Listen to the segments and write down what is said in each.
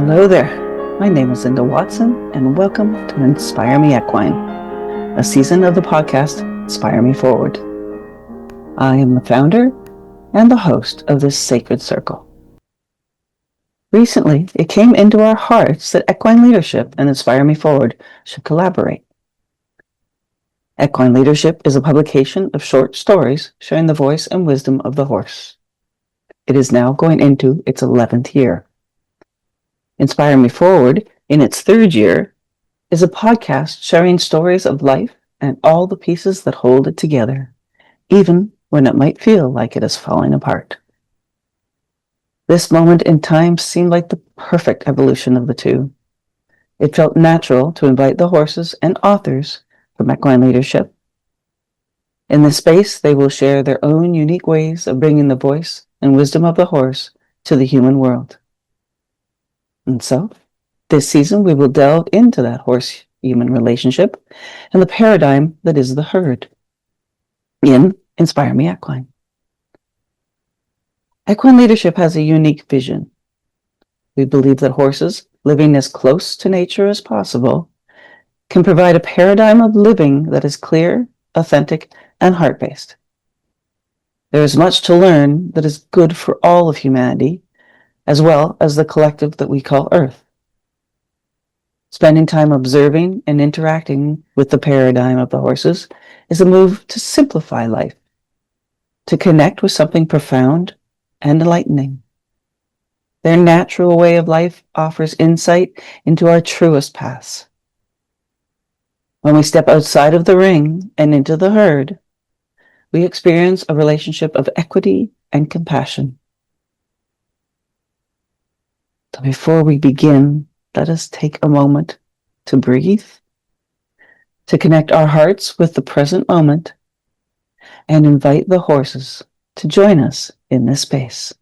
Hello there. My name is Linda Watson, and welcome to Inspire Me Equine, a season of the podcast Inspire Me Forward. I am the founder and the host of this sacred circle. Recently, it came into our hearts that equine leadership and Inspire Me Forward should collaborate. Equine Leadership is a publication of short stories sharing the voice and wisdom of the horse. It is now going into its 11th year. Inspire Me Forward, in its 3rd year, is a podcast sharing stories of life and all the pieces that hold it together, even when it might feel like it is falling apart. This moment in time seemed like the perfect evolution of the two. It felt natural to invite the horses and authors from equine leadership. In this space, they will share their own unique ways of bringing the voice and wisdom of the horse to the human world. And so, this season, we will delve into that horse-human relationship and the paradigm that is the herd in Inspire Me Equine. Equine leadership has a unique vision. We believe that horses, living as close to nature as possible, can provide a paradigm of living that is clear, authentic, and heart-based. There is much to learn that is good for all of humanity, as well as the collective that we call Earth. Spending time observing and interacting with the paradigm of the horses is a move to simplify life, to connect with something profound and enlightening. Their natural way of life offers insight into our truest paths. When we step outside of the ring and into the herd, we experience a relationship of equity and compassion. So before we begin, let us take a moment to breathe, to connect our hearts with the present moment, and invite the horses to join us in this space.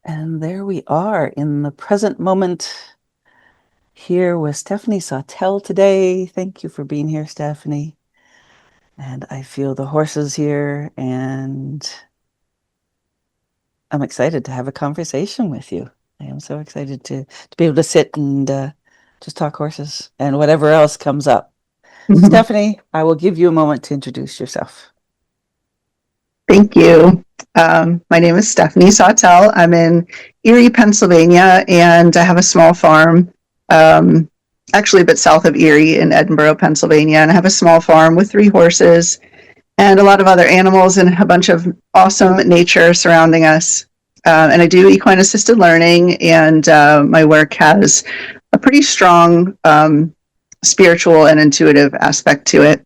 And there we are in the present moment here with Stephanie Sawtelle today. Thank you for being here, Stephanie. And I feel the horses here, and I'm excited to have a conversation with you. I am so excited to be able to sit and just talk horses and whatever else comes up. Stephanie, I will give you a moment to introduce yourself. Thank you. My name is Stephanie Sawtelle. I'm in Erie, Pennsylvania, and I have a small farm, actually a bit south of Erie in Edinboro, Pennsylvania. And I have a small farm with 3 horses and a lot of other animals and a bunch of awesome nature surrounding us. And I do equine assisted learning, and my work has a pretty strong spiritual and intuitive aspect to it.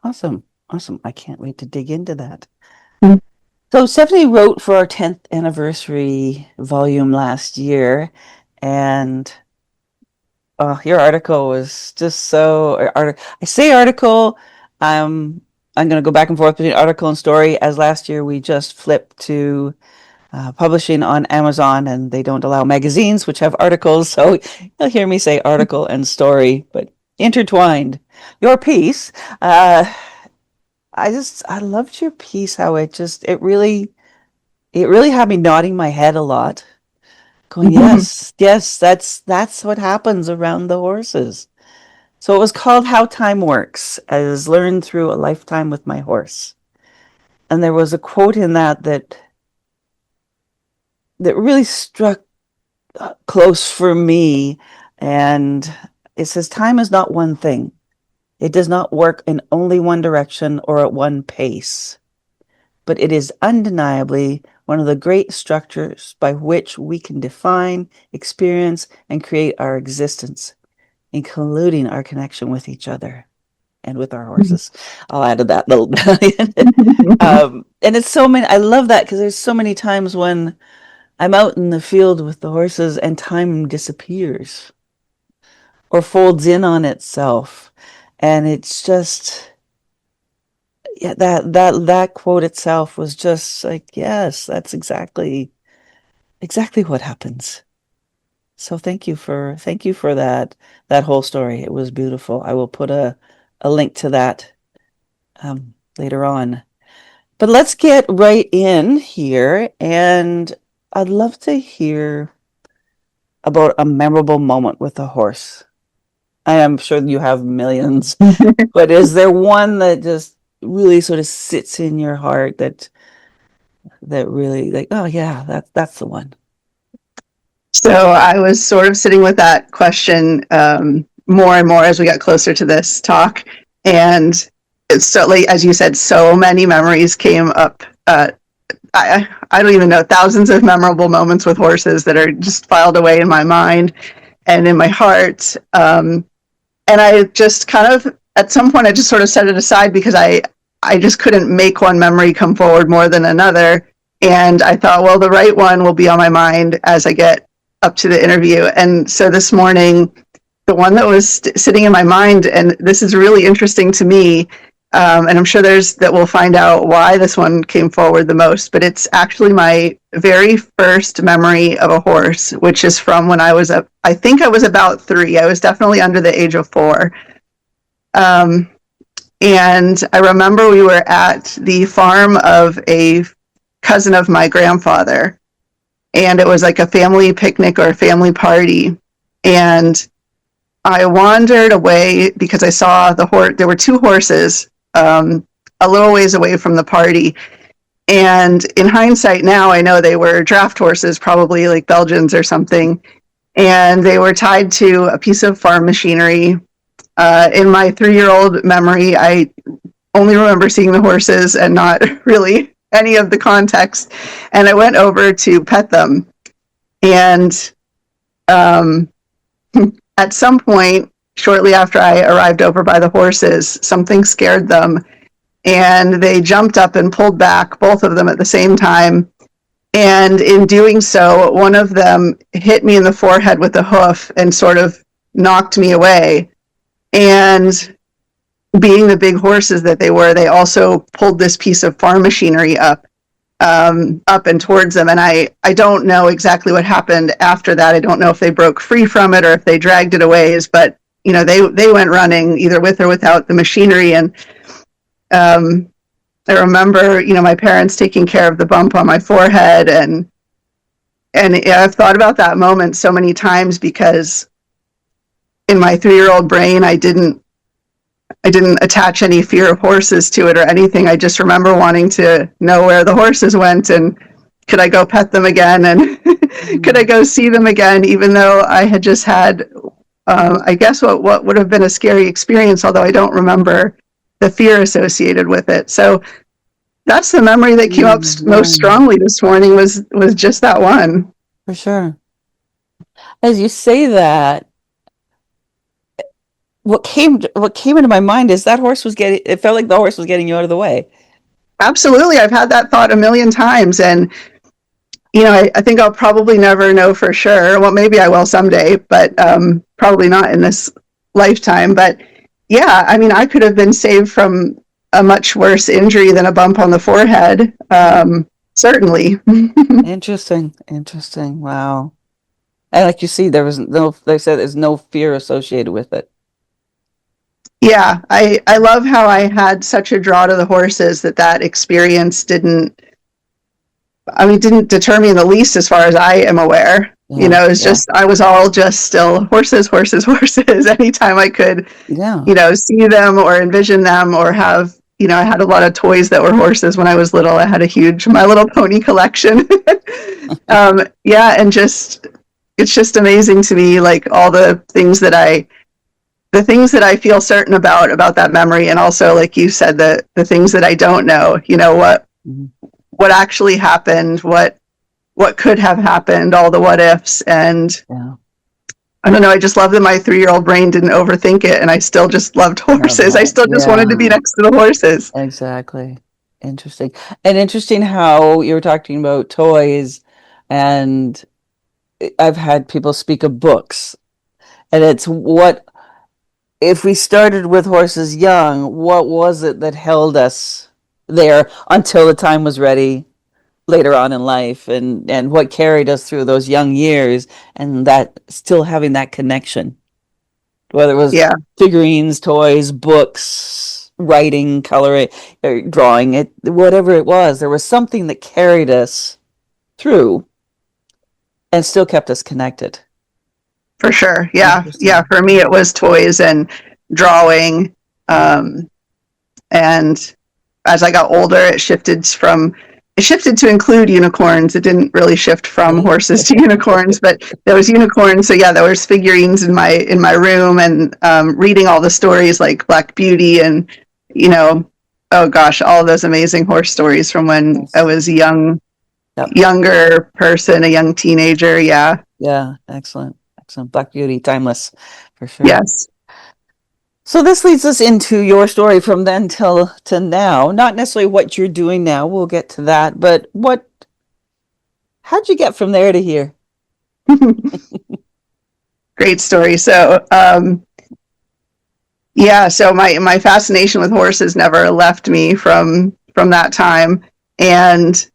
Awesome. I can't wait to dig into that. Mm-hmm. So Stephanie wrote for our 10th anniversary volume last year, and your article was just so... I say article, I'm going to go back and forth between article and story, as last year we just flipped to publishing on Amazon, and they don't allow magazines which have articles, so you'll hear me say article and story, but intertwined. Your piece... I loved your piece, how it really had me nodding my head a lot, going, yes, that's what happens around the horses. So it was called How Time Works, as learned through a lifetime with my horse. And there was a quote in that that really struck close for me. And it says, time is not one thing. It does not work in only one direction or at one pace, but it is undeniably one of the great structures by which we can define, experience, and create our existence, including our connection with each other and with our horses. I'll add to that little bit. And it's so many, I love that because there's so many times when I'm out in the field with the horses and time disappears or folds in on itself. And it's just, yeah, that quote itself was just like, yes, that's exactly what happens. So thank you for that whole story. It was beautiful. I will put a link to that later on. But let's get right in here, and I'd love to hear about a memorable moment with a horse. I am sure you have millions, but is there one that just really sort of sits in your heart that really, like, oh yeah, that's the one? So I was sort of sitting with that question more and more as we got closer to this talk, and it's so, like as you said, so many memories came up. I don't even know, thousands of memorable moments with horses that are just filed away in my mind and in my heart. And I just kind of, at some point, I just sort of set it aside because I just couldn't make one memory come forward more than another. And I thought, well, the right one will be on my mind as I get up to the interview. And so this morning, the one that was sitting in my mind, and this is really interesting to me, and I'm sure that we'll find out why this one came forward the most, but it's actually my very first memory of a horse, which is from when I think I was about 3. I was definitely under the age of 4. And I remember we were at the farm of a cousin of my grandfather, and it was like a family picnic or a family party. And I wandered away because I saw there were 2 horses a little ways away from the party. And in hindsight now, I know they were draft horses, probably like Belgians or something. And they were tied to a piece of farm machinery. In my 3-year-old memory, I only remember seeing the horses and not really any of the context. And I went over to pet them. And at some point, shortly after I arrived over by the horses, something scared them, and they jumped up and pulled back, both of them at the same time. And in doing so, one of them hit me in the forehead with a hoof and sort of knocked me away. And being the big horses that they were, they also pulled this piece of farm machinery up and towards them. And I don't know exactly what happened after that. I don't know if they broke free from it or if they dragged it away, but they went running either with or without the machinery. And I remember, my parents taking care of the bump on my forehead, and I've thought about that moment so many times because in my 3-year-old brain, I didn't attach any fear of horses to it or anything. I just remember wanting to know where the horses went and could I go pet them again and could I go see them again, even though I had just had, I guess, what would have been a scary experience, although I don't remember the fear associated with it. So that's the memory that came up most strongly this morning was just that one. For sure. As you say that, what came into my mind is that it felt like the horse was getting you out of the way. Absolutely. I've had that thought a million times. And, I think I'll probably never know for sure. Well, maybe I will someday, but probably not in this lifetime. But yeah, I mean, I could have been saved from a much worse injury than a bump on the forehead. Certainly. Interesting. Wow. And like you see, they said there's no fear associated with it. Yeah, I love how I had such a draw to the horses that experience didn't deter me in the least as far as I am aware. Yeah, it's just, I was all just still horses, horses, horses. Anytime I could, see them or envision them or have I had a lot of toys that were horses when I was little. I had a huge My Little Pony collection. Yeah, and it's just amazing to me, like all the things that I feel certain about that memory, and also, like you said, the things that I don't know. Mhm. What actually happened, what could have happened, all the what ifs, and Yeah. I don't know. I just love that my 3-year-old brain didn't overthink it, and I still just loved Love horses. I that. still just wanted to be Yeah, next to the horses. exactly. Interesting. And interesting how you were talking about toys, and I've had people speak of books, and it's what if we started with horses young, what was it that held us there until the time was ready later on in life, and what carried us through those young years, and that still having that connection, whether it was Yeah, figurines, toys, books, writing, coloring, or drawing it, whatever it was, there was something that carried us through and still kept us connected. for sure. Yeah, yeah. Interesting. For me, it was toys and drawing, um, and as I got older, it shifted to include unicorns. It didn't really shift from horses to unicorns, but there was unicorns. So yeah, there was figurines in my room, and reading all the stories like Black Beauty, and you know, oh gosh, all of those amazing horse stories from when I Yes. was Yep. younger person, a young teenager. Yeah. Yeah. Excellent. Excellent. Black Beauty, timeless, for sure. Yes. So this leads us into your story from then till to now. Not necessarily what you're doing now. We'll get to that, but how'd you get from there to here? Great story. So, yeah, so my fascination with horses never left me from that time, and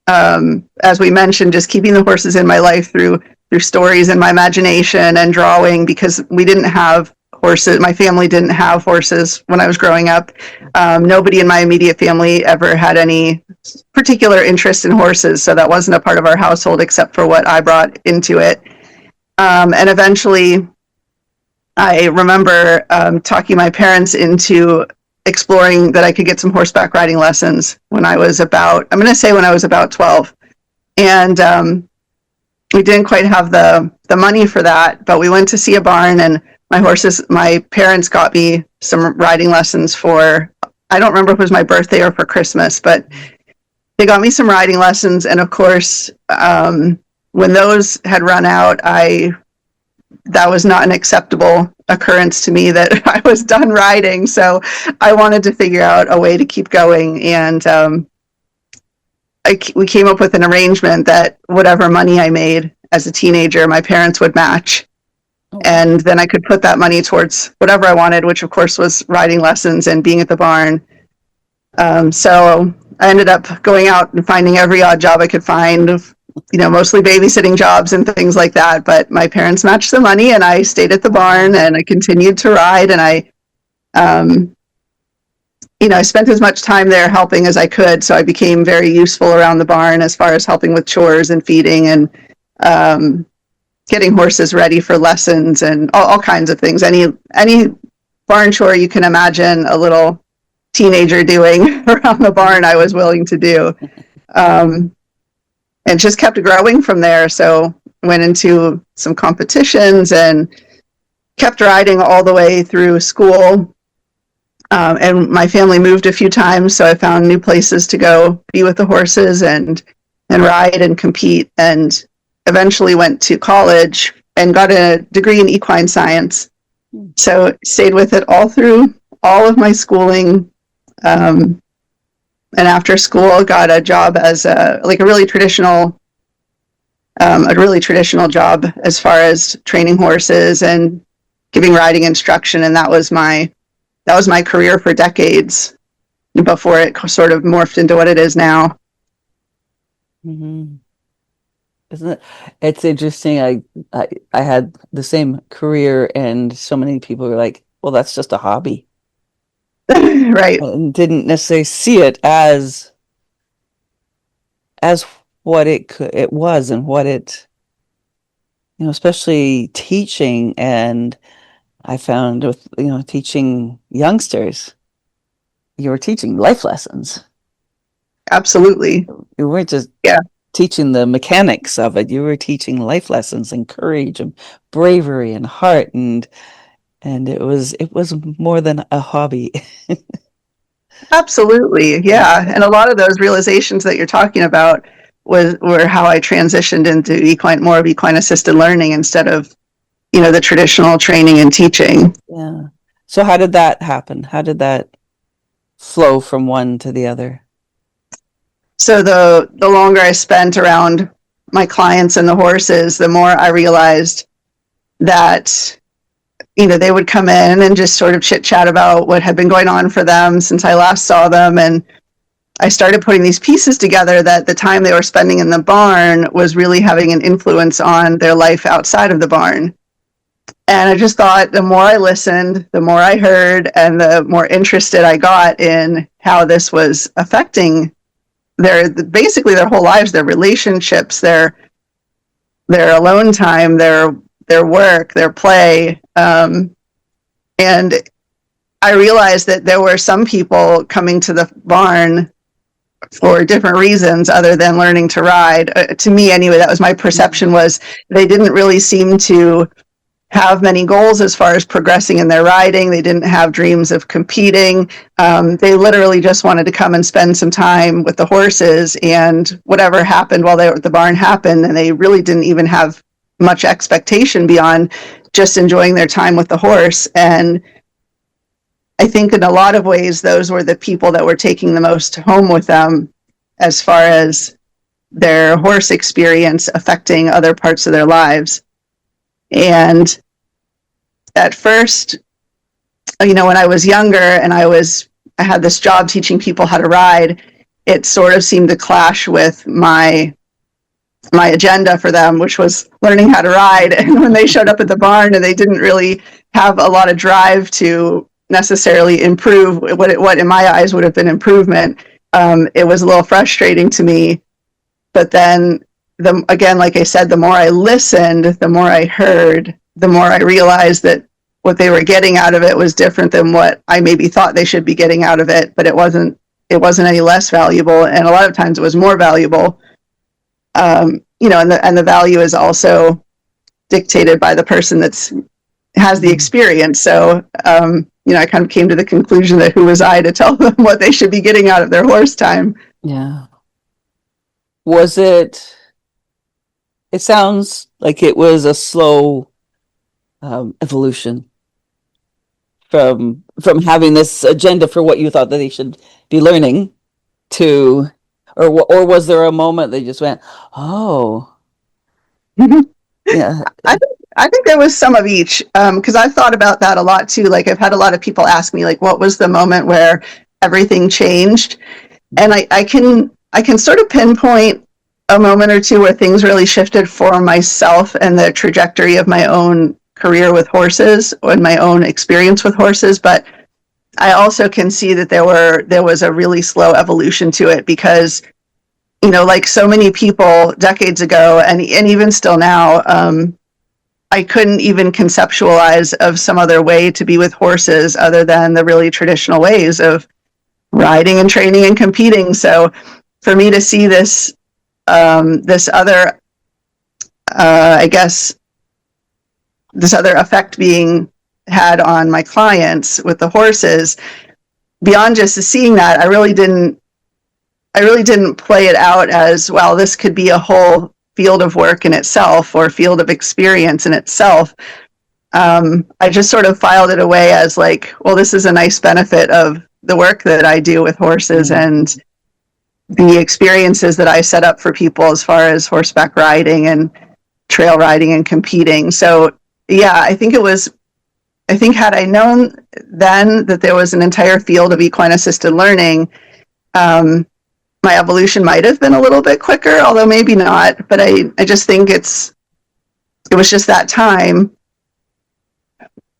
as we mentioned, just keeping the horses in my life through stories and my imagination and drawing, because we didn't have horses. My family didn't have horses when I was growing up. Nobody in my immediate family ever had any particular interest in horses, so that wasn't a part of our household except for what I brought into it. And eventually, I remember talking my parents into exploring that I could get some horseback riding lessons when I was I'm going to say when I was about 12. And we didn't quite have the money for that, but we went to see a barn, and my parents got me some riding lessons I don't remember if it was my birthday or for Christmas, but they got me some riding lessons. And of course, when those had run out, that was not an acceptable occurrence to me that I was done riding. So I wanted to figure out a way to keep going. And we came up with an arrangement that whatever money I made as a teenager, my parents would match. Oh, wow. And then I could put that money towards whatever I wanted, which of course was riding lessons and being at the barn. So I ended up going out and finding every odd job I could find, mostly babysitting jobs and things like that. But my parents matched the money, and I stayed at the barn, and I continued to ride. And um, I spent as much time there helping as I could. So I became very useful around the barn as far as helping with chores and feeding, and getting horses ready for lessons, and all kinds of things. Any barn chore you can imagine a little teenager doing around the barn, I was willing to do. And just kept growing from there. So went into some competitions and kept riding all the way through school. And my family moved a few times, so I found new places to go be with the horses and ride and compete. And eventually went to college and got a degree in equine science. So stayed with it all through all of my schooling. And after school, got a job as a really traditional job as far as training horses and giving riding instruction. And that was my career for decades before it sort of morphed into what it is now. Mm-hmm. Isn't it? It's interesting. I had the same career, and so many people were like, "Well, that's just a hobby," Right. and didn't necessarily see it as what it was, and what it, especially teaching. And I found with teaching youngsters, you were teaching life lessons. Absolutely. You weren't just Yeah. teaching the mechanics of it. You were teaching life lessons and courage and bravery and heart, and it was more than a hobby. Absolutely. Yeah. And a lot of those realizations that you're talking about were how I transitioned into more of equine assisted learning instead of, the traditional training and teaching. Yeah. So how did that happen? How did that flow from one to the other? So the longer I spent around my clients and the horses, the more I realized that, they would come in and just sort of chit chat about what had been going on for them since I last saw them. And I started putting these pieces together that the time they were spending in the barn was really having an influence on their life outside of the barn. And I just thought the more I listened, the more I heard, and the more interested I got in how this was affecting basically their whole lives, their relationships, their alone time, their work, their play. And I realized that there were some people coming to the barn for different reasons other than learning to ride. To me, anyway, that was my perception, was they didn't really seem to have many goals as far as progressing in their riding. They didn't have dreams of competing. They literally just wanted to come and spend some time with the horses, and whatever happened while they were at the barn happened, and they really didn't even have much expectation beyond just enjoying their time with the horse. And I think in a lot of ways, those were the people that were taking the most home with them as far as their horse experience affecting other parts of their lives. And at first, when I was younger and I had this job teaching people how to ride, it sort of seemed to clash with my agenda for them, which was learning how to ride. And when they showed up at the barn and they didn't really have a lot of drive to necessarily improve what in my eyes would have been improvement, it was a little frustrating to me. But then, again, like I said, the more I listened, the more I heard, the more I realized that what they were getting out of it was different than what I maybe thought they should be getting out of it. But it wasn't any less valuable, and a lot of times it was more valuable. And the value is also dictated by the person has the experience. So, I kind of came to the conclusion that who was I to tell them what they should be getting out of their horse time? Yeah. Was it sounds like it was a slow evolution from having this agenda for what you thought that they should be learning to, or was there a moment they just went, oh, yeah. I think there was some of each, because I've thought about that a lot too. Like, I've had a lot of people ask me, like, what was the moment where everything changed? And I can sort of pinpoint a moment or two where things really shifted for myself and the trajectory of my own career with horses and my own experience with horses. But I also can see that there was a really slow evolution to it, because, like so many people decades ago and even still now, I couldn't even conceptualize of some other way to be with horses other than the really traditional ways of riding and training and competing. So for me to see this other, I guess, this other effect being had on my clients with the horses, beyond just seeing that, I really didn't play it out as, well, this could be a whole field of work in itself or field of experience in itself. I just sort of filed it away as like, well, this is a nice benefit of the work that I do with horses and the experiences that I set up for people as far as horseback riding and trail riding and competing. So yeah, I think had I known then that there was an entire field of equine assisted learning, my evolution might have been a little bit quicker, although maybe not. But I just think it was just that time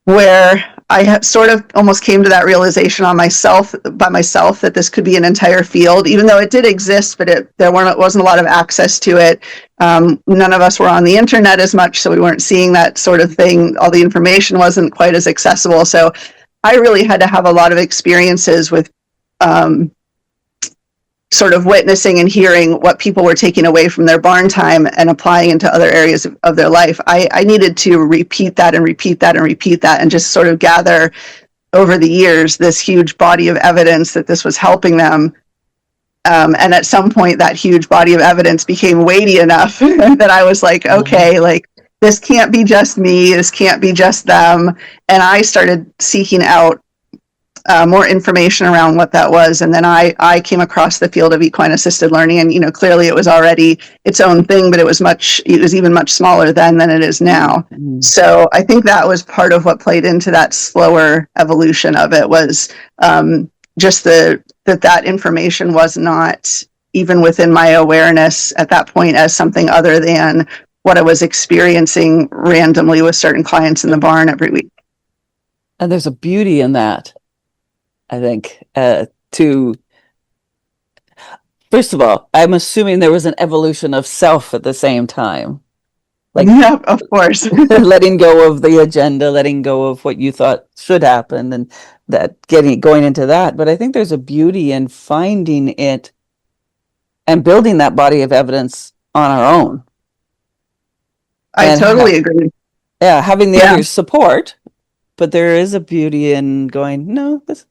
where I sort of almost came to that realization by myself that this could be an entire field, even though it did exist, but there wasn't a lot of access to it. None of us were on the internet as much, so we weren't seeing that sort of thing. All the information wasn't quite as accessible. So I really had to have a lot of experiences with sort of witnessing and hearing what people were taking away from their barn time and applying into other areas of their life, I needed to repeat that and repeat that and repeat that and just sort of gather over the years this huge body of evidence that this was helping them. And at some point, that huge body of evidence became weighty enough that I was like, okay, like this can't be just me, this can't be just them. And I started seeking out more information around what that was. And then I came across the field of equine assisted learning, and, you know, clearly it was already its own thing, but it was even much smaller then than it is now. So I think that was part of what played into that slower evolution of it, was just that information was not even within my awareness at that point as something other than what I was experiencing randomly with certain clients in the barn every week. And there's a beauty in that, I think, first of all, I'm assuming there was an evolution of self at the same time. Like, yeah, of course. letting go of the agenda, letting go of what you thought should happen, and that going into that. But I think there's a beauty in finding it and building that body of evidence on our own. I totally agree. Yeah, having the others support, but there is a beauty in going, no, this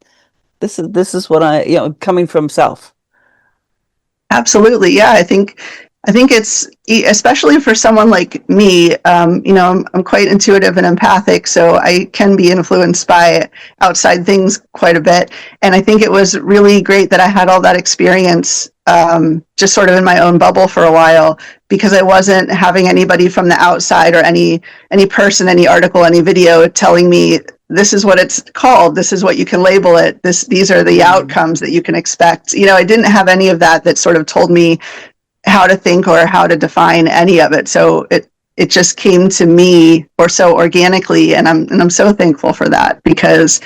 is what I, coming from self. Absolutely. Yeah. I think it's, especially for someone like me, I'm quite intuitive and empathic, so I can be influenced by outside things quite a bit. And I think it was really great that I had all that experience, just sort of in my own bubble for a while, because I wasn't having anybody from the outside, or any person, any article, any video telling me, this is what it's called, this is what you can label it, these are the outcomes that you can expect. I didn't have any of that sort of told me how to think or how to define any of it. So it just came to me, or so organically, and I'm so thankful for that, because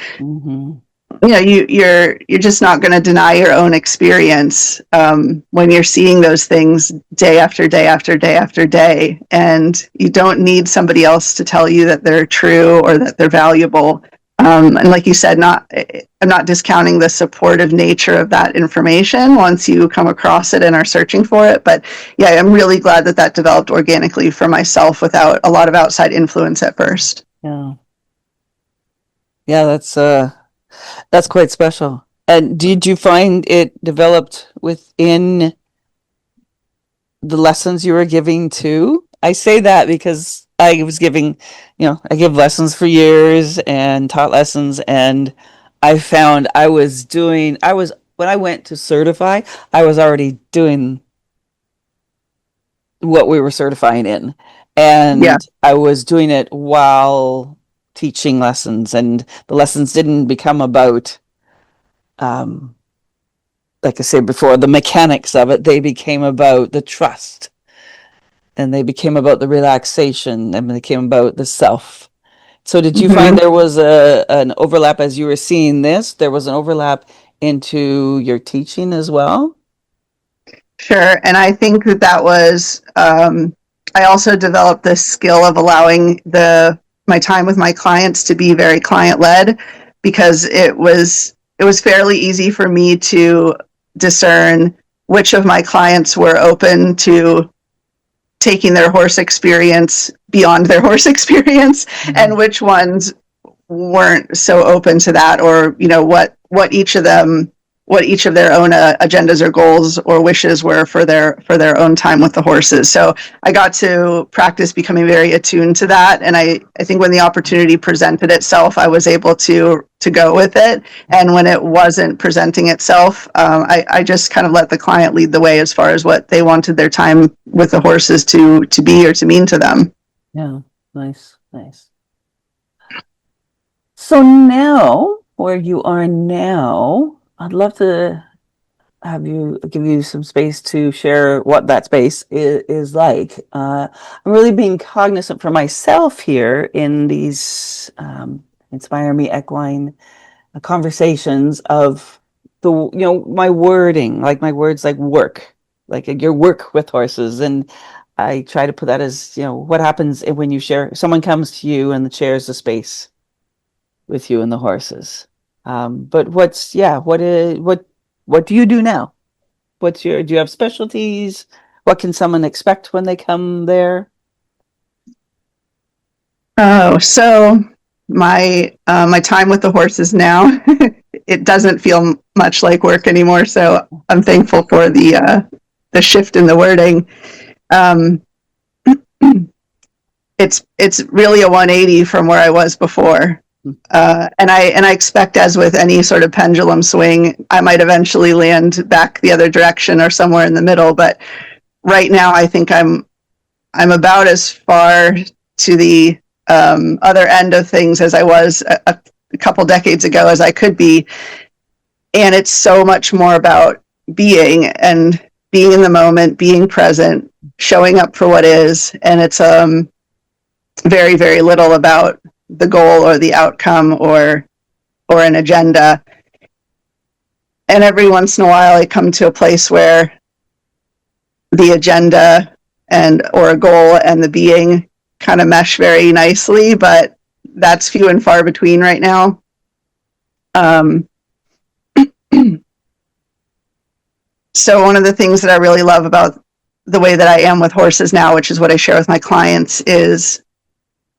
you're just not going to deny your own experience when you're seeing those things day after day after day after day, and you don't need somebody else to tell you that they're true or that they're valuable. And like you said, I'm not discounting the supportive nature of that information once you come across it and are searching for it. But yeah, I'm really glad that developed organically for myself without a lot of outside influence at first. Yeah. Yeah, that's quite special. And did you find it developed within the lessons you were giving too? I say that because I was giving, I give lessons for years and taught lessons, and I found when I went to certify, I was already doing what we were certifying in. And I was doing it while teaching lessons, and the lessons didn't become about, like I said before, the mechanics of it. They became about the trust, and they became about the relaxation, and they became about the self. So did you find there was an overlap as you were seeing this? There was an overlap into your teaching as well? Sure. And I think that was, I also developed this skill of allowing my time with my clients to be very client led, because it was fairly easy for me to discern which of my clients were open to taking their horse experience beyond their horse experience, and which ones weren't so open to that, or what each of their own agendas or goals or wishes were for their own time with the horses. So I got to practice becoming very attuned to that, and I think when the opportunity presented itself, I was able to go with it. And when it wasn't presenting itself, I just kind of let the client lead the way as far as what they wanted their time with the horses to be or to mean to them. Yeah, nice. So now, where you are now, I'd love to give you some space to share what that space is like. I'm really being cognizant for myself here in these Inspire Me Equine conversations of my wording, like my words, like work, like your work with horses. And I try to put that as, what happens when you share, someone comes to you and shares the space with you and the horses. But what What do you do now? Do you have specialties? What can someone expect when they come there? Oh, so my time with the horses now, it doesn't feel much like work anymore. So I'm thankful for the shift in the wording. Um, it's really a 180 from where I was before. And I expect, as with any sort of pendulum swing, I might eventually land back the other direction or somewhere in the middle. But right now, I think I'm about as far to the other end of things as I was a couple decades ago as I could be. And it's so much more about being in the moment, being present, showing up for what is. And it's very, very little about the goal or the outcome or an agenda. And every once in a while, I come to a place where the agenda and or a goal and the being kind of mesh very nicely, but that's few and far between right now. So one of the things that I really love about the way that I am with horses now, which is what I share with my clients, is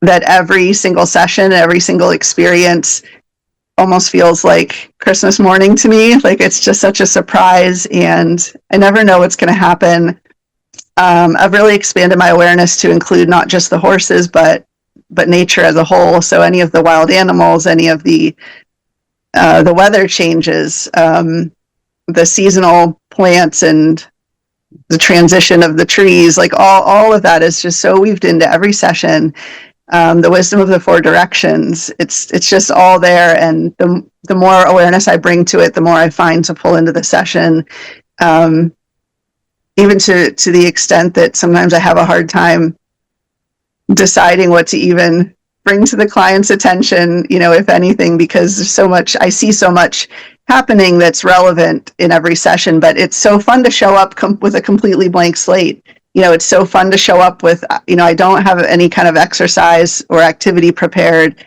that every single session, every single experience almost feels like Christmas morning to me. Like it's just such a surprise, and I never know what's going to happen. I've really expanded my awareness to include not just the horses, but nature as a whole. So any of the wild animals, any of the weather changes, the seasonal plants, and the transition of the trees, like all of that is just so weaved into every session. The wisdom of the four directions, it's just all there. And the more awareness I bring to it, the more I find to pull into the session. Even to the extent that sometimes I have a hard time deciding what to even bring to the client's attention, if anything, because there's so much, I see so much happening that's relevant in every session. But it's so fun to show up with a completely blank slate. It's so fun to show up with, I don't have any kind of exercise or activity prepared.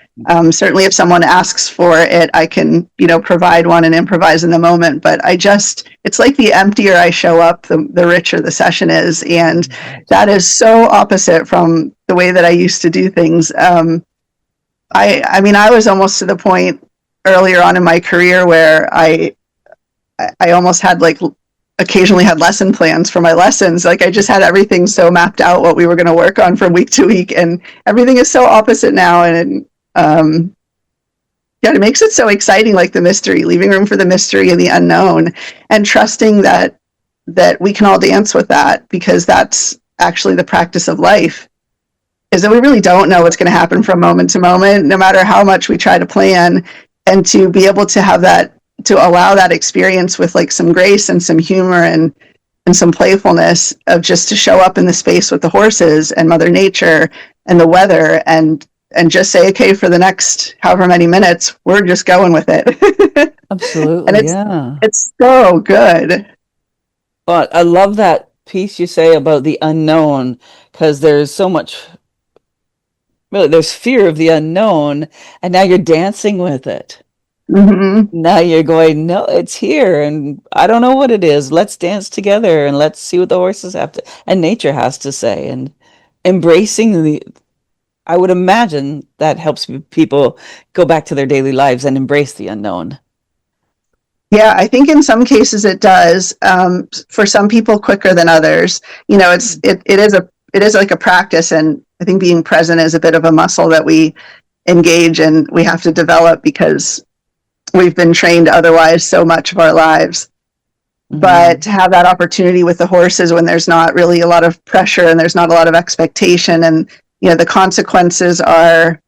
Certainly if someone asks for it, I can, provide one and improvise in the moment. But it's like the emptier I show up, the richer the session is. And that is so opposite from the way that I used to do things. I mean, I was almost to the point earlier on in my career where I almost had occasionally had lesson plans for my lessons. Like I just had everything so mapped out what we were going to work on from week to week, and everything is so opposite now. And it makes it so exciting, like the mystery, leaving room for the mystery and the unknown, and trusting that we can all dance with that, because that's actually the practice of life, is that we really don't know what's going to happen from moment to moment, no matter how much we try to plan. And to be able to have that, to allow that experience with some grace and some humor and some playfulness, of just to show up in the space with the horses and Mother Nature and the weather, and just say, okay, for the next however many minutes, we're just going with it. Absolutely, and it's so good. But I love that piece you say about the unknown, because there's so much, really, there's fear of the unknown, and now you're dancing with it. Mm-hmm. Now you're going, no, it's here, and I don't know what it is. Let's dance together, and let's see what the horses have to, and nature has to say, and embracing I would imagine that helps people go back to their daily lives and embrace the unknown. Yeah, I think in some cases it does. For some people, quicker than others. It is like a practice, and I think being present is a bit of a muscle that we engage and we have to develop, because we've been trained otherwise so much of our lives. Mm-hmm. But to have that opportunity with the horses, when there's not really a lot of pressure and there's not a lot of expectation, and the consequences are,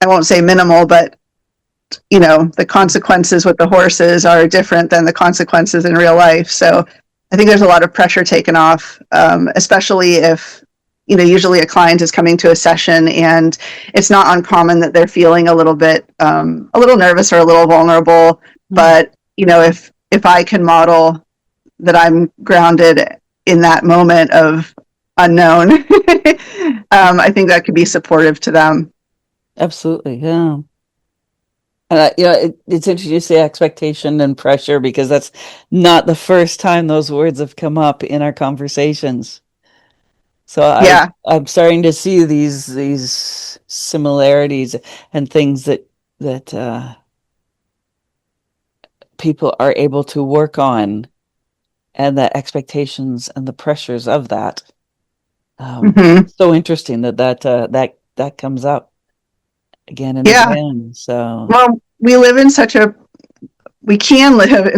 I won't say minimal, but the consequences with the horses are different than the consequences in real life. So I think there's a lot of pressure taken off, especially if, usually a client is coming to a session and it's not uncommon that they're feeling a little bit, a little nervous or a little vulnerable. Mm-hmm. But, if I can model that I'm grounded in that moment of unknown, I think that could be supportive to them. Absolutely, yeah. And it's interesting you say expectation and pressure, because that's not the first time those words have come up in our conversations. So Yeah. I'm starting to see these similarities and things that people are able to work on, and the expectations and the pressures of that. Hmm. So interesting that comes up again and Yeah. again. So Well, we can live in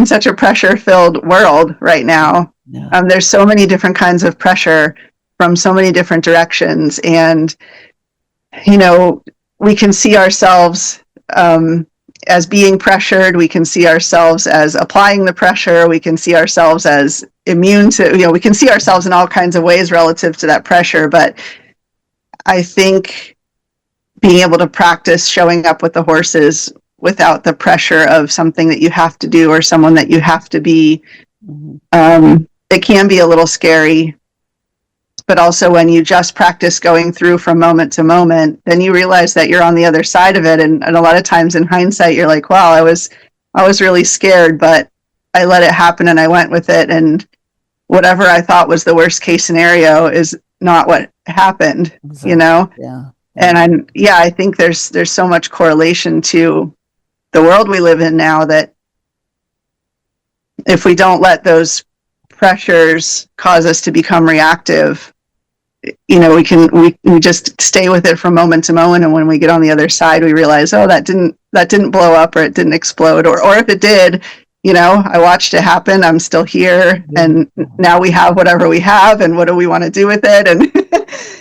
such a pressure filled world right now. yeah. There's so many different kinds of pressure from so many different directions. And, you know, we can see ourselves as being pressured. We can see ourselves as applying the pressure. We can see ourselves as immune to, we can see ourselves in all kinds of ways relative to that pressure. But I think being able to practice showing up with the horses without the pressure of something that you have to do or someone that you have to be, Mhm. it can be a little scary. But also when you just practice going through from moment to moment, then you realize that you're on the other side of it. And a lot of times in hindsight, you're like, wow, I was really scared, but I let it happen and I went with it. And whatever I thought was the worst case scenario is not what happened, you Exactly. know? Yeah. And Yeah. I think there's so much correlation to the world we live in now that if we don't let those pressures cause us to become reactive, we just stay with it from moment to moment, and when we get on the other side we realize, oh, that didn't blow up, or it didn't explode, or if it did, I watched it happen, I'm still here, Yeah. and now we have whatever we have, and what do we want to do with it? And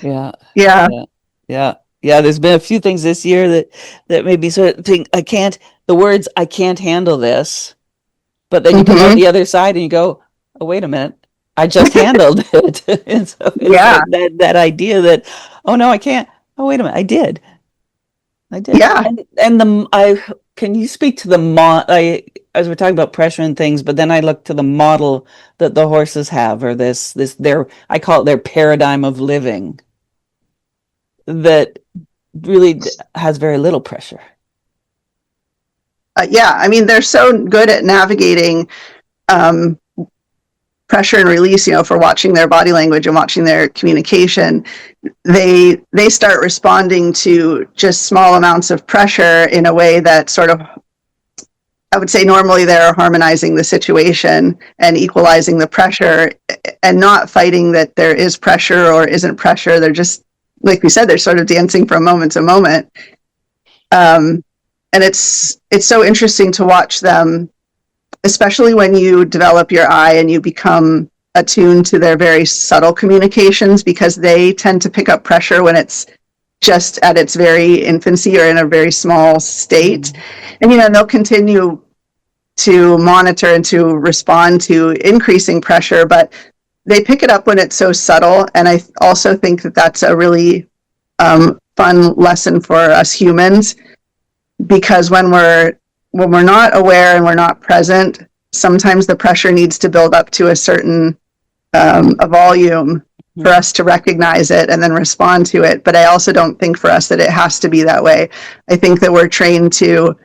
Yeah. yeah. Yeah. Yeah. Yeah. There's been a few things this year that made me sort of think, the words, I can't handle this. But then you come out Hmm. the other side and you go, oh, wait a minute. I just handled it. And so it's Yeah. like that idea that, oh no, I can't. Oh, wait a minute. I did. I did. Yeah. And can you speak to as we're talking about pressure and things, but then I look to the model that the horses have, or I call it their paradigm of living, that really has very little pressure. Yeah, I mean, they're so good at navigating um, pressure and release, for watching their body language and watching their communication. They start responding to just small amounts of pressure in a way that sort of, I would say, normally they're harmonizing the situation and equalizing the pressure, and not fighting that there is pressure or isn't pressure. They're just, like we said, they're sort of dancing from moment to moment. And it's so interesting to watch them, especially when you develop your eye and you become attuned to their very subtle communications, because they tend to pick up pressure when it's just at its very infancy or in a very small state. And they'll continue to monitor and to respond to increasing pressure, but they pick it up when it's so subtle. And I also think that that's a really fun lesson for us humans, because when we're not aware and we're not present, sometimes the pressure needs to build up to a certain a volume for us to recognize it and then respond to it. But I also don't think for us that it has to be that way. I think that we're trained to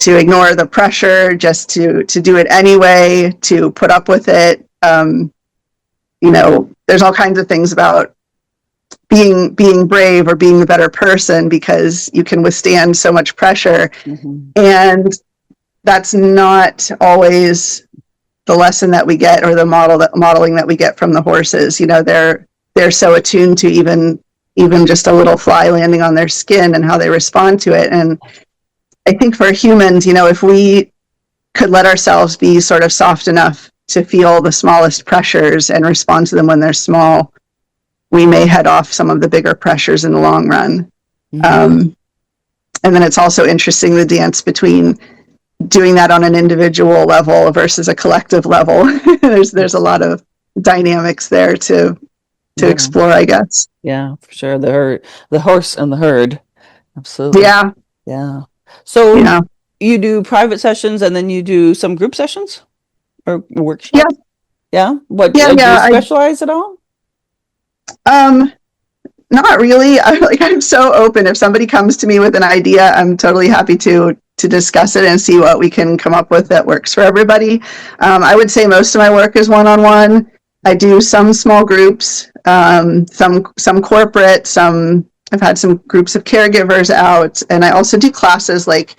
ignore the pressure, just to do it anyway, to put up with it. There's all kinds of things about being brave or being a better person because you can withstand so much pressure. Mm-hmm. And that's not always the lesson that we get, or the modeling that we get from the horses. They're so attuned to even just a little fly landing on their skin and how they respond to it. And I think for humans, if we could let ourselves be sort of soft enough to feel the smallest pressures and respond to them when they're small, we may head off some of the bigger pressures in the long run. And then it's also interesting, the dance between doing that on an individual level versus a collective level. There's a lot of dynamics there to explore, I guess. Yeah, for sure. The horse and the herd. Absolutely. Yeah. Yeah. So Yeah. you do private sessions and then you do some group sessions or Yeah. workshops? Yeah. What Yeah. do you Yeah. specialize at all? Um, Not really. I'm so open. If somebody comes to me with an idea, I'm totally happy to to discuss it and see what we can come up with that works for everybody. I would say most of my work is one-on-one. I do some small groups, some corporate, I've had some groups of caregivers out, and I also do classes like,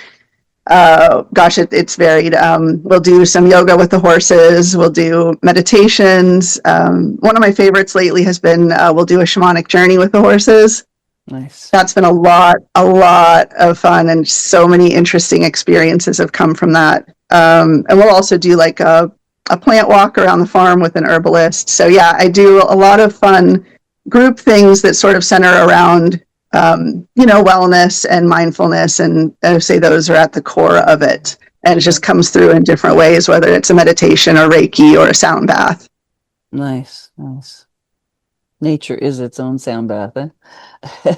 it's varied. We'll do some yoga with the horses. We'll do meditations. One of my favorites lately has been, we'll do a shamanic journey with the horses. Nice. That's been a lot of fun, and so many interesting experiences have come from that. And we'll also do like a plant walk around the farm with an herbalist. So yeah, I do a lot of fun group things that sort of center around, wellness and mindfulness. And I would say those are at the core of it. And it just comes through in different ways, whether it's a meditation or Reiki or a sound bath. Nice. Nature is its own sound bath, eh?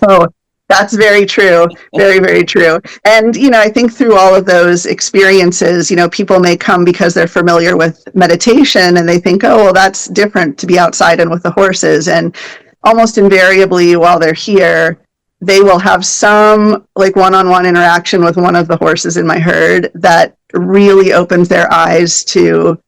Oh, that's very true. Very, very true. And, I think through all of those experiences, people may come because they're familiar with meditation and they think, oh, well, that's different to be outside and with the horses. And almost invariably while they're here, they will have some like one-on-one interaction with one of the horses in my herd that really opens their eyes to